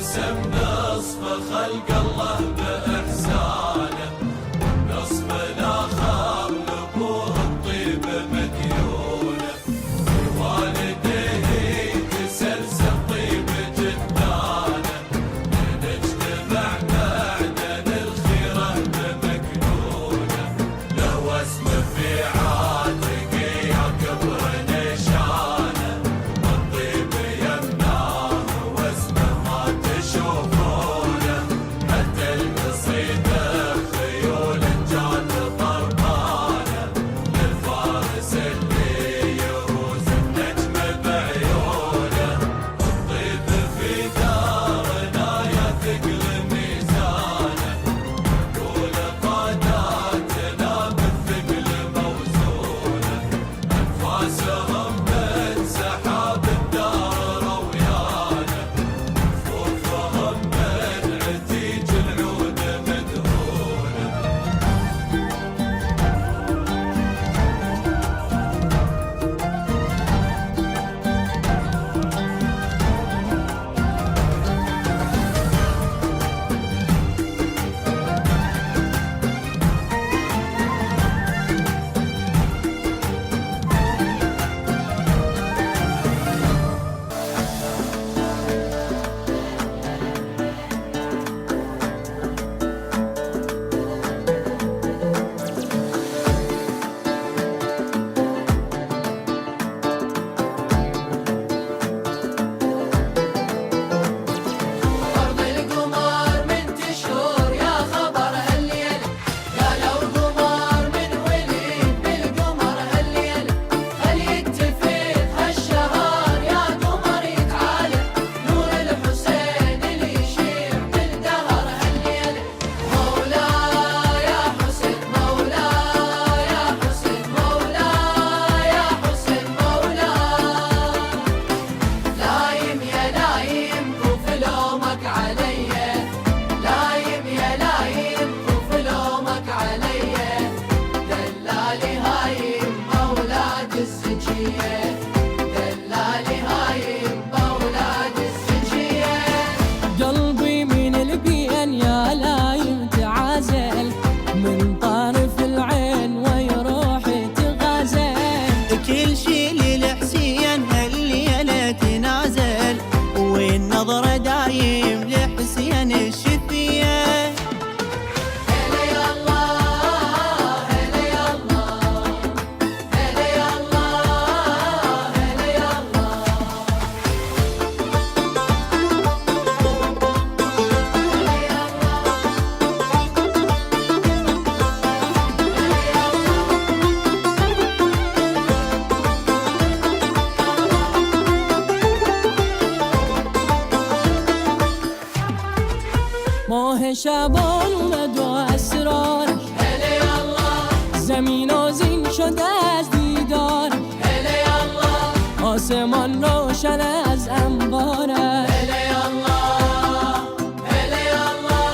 واسم نصف خلق الله بإحسانه، نصف الآخر لأبوه الطيب مديونه، لوالديه تسلسل طيب جدانه، نجتمع معدن الخيرة بمكنونه، له اسم في عاتقه يا كبر نشانه، الطيب يمناه واسمه ما تشوفونه، حتى القصيدة خيول جات طربانه، للفارس اللي يروز النجم بعيونه، الطيب في دارنا يثقل ميزانه، نقول قاداتنا بالثقل موزونه، أنفاسهم من سحاب الدار رويانه، خوفهم من عتيج العود مدهونه. أرض القمر من تشهر يا خبر هالليل، قالوا القمر من وليد بالقمر هالليل، هل يتفق هالشهر يا قمر يتعالى، نور الحسين اللي يشيع بالدهر هالليل، مولاي يا حسين مولاي يا حسين مولاي يا حسين مولاي، لايم يا لايم كوف لومك علي، لايم يا لايم كوف لومك علي، دلالي هايم مولاد السجية، دلالي هايم مولاد السجية. قلبي من البين يا لايم تعازل، من طرف العين ويروح تغازل، كل شي للحسين هالليلة تنازل، والنظرة دايم لحسين الشفية. هلا يا الله هلا يا الله هلا يا الله هلا يا الله. موه شبان اومد و اسرارش، هلا يا الله زمین و زین شد از دیدار، هلا يا الله آسمان روشن از انوارش. هلا يا الله هلا يا الله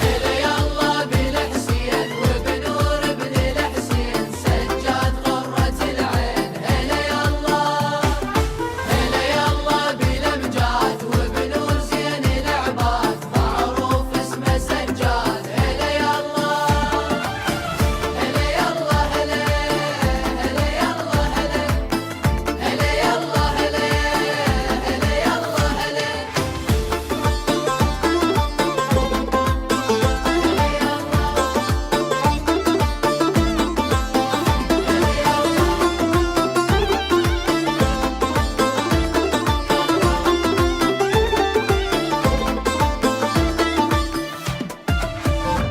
هلا يا الله بالحسين وبنور ابن الحسين سجاد غرة العين، هلا يا الله هلا يا الله بالامجاد وبنور زين العباد معروف اسمه سجاد، هلا يا الله هلا يا الله هلا هلا يا الله هلا هلا يا الله هلا هلا يا الله هلا.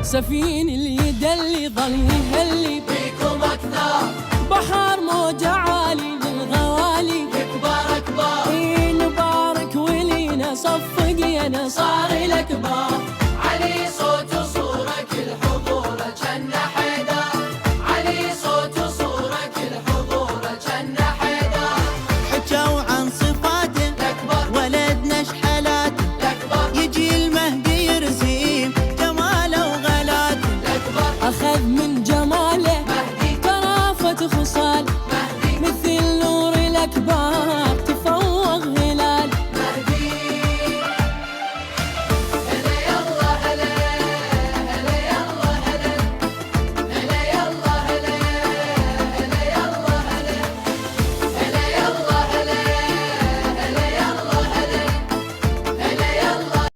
سفين اليد اللي ظل يهلي، بيكم اكثر بحر موج عالي بالغوالي، يكبر اكبر نبارك ولينا صفق يا صار الاكبر، علي صوت وصورك الحضور كان